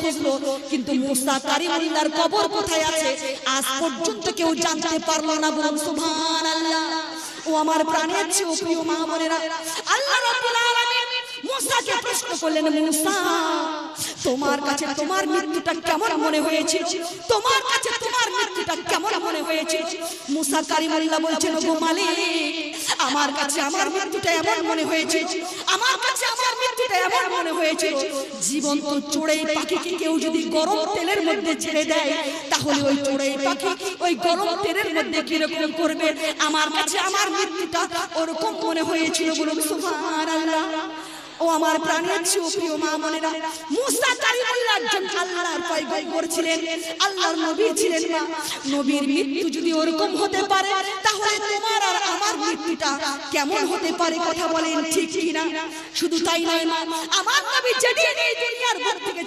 খুঁজলো, কিন্তু মুসা কালিমুল্লাহর কবর কোথায় আছে আজ পর্যন্ত কেউ জানতে পারলো না। বলুন সুবহানাল্লাহ। ও আমার প্রাণের চেয়ে প্রিয় মা বোনেরা, আল্লাহ রাব্বুল আলামিন মুসাকে প্রশ্ন করলেন, মুসা তোমার কাছে তোমার মৃত্যুটা কেমন মনে হয়েছিল? তোমার কাছে তোমার মৃত্যুটা কেমন মনে হয়েছিল? মুসা কালিমুল্লাহ বলছেন, ওগো মালিক, আমার কাছে আমার মৃত্যুটা এমন মনে হয়েছে, আমার কাছে আমার মৃত্যুটা এমন মনে হয়েছে, জীবন্ত চড়ুই পাখিকে কেউ যদি গরম তেলের মধ্যে ছেড়ে দেয়, তাহলে ওই চড়ুই পাখি ওই গরম তেলের মধ্যে কিরকম করবে, আমার কাছে আমার মৃত্যুটা ওরকম মনে হয়েছিল। বলুন সুবহানাল্লাহ। ও আমার প্রাণের চেয়ে প্রিয় মা বোনেরা, মুসা কালিমুল্লাহ একজন আল্লাহর পয়গম্বর ছিলেন, আল্লাহর নবী ছিলেন। মা নবীর মৃত্যু যদি ওরকম হতে পারে, তাহলে তোমার আর আমার মৃত্যুটা কেমন হতে পারে? কথা বলেন ঠিক কিনা? শুধু তাই নয় মা, আমার নবী যেদিন এই দুনিয়ার বুক থেকে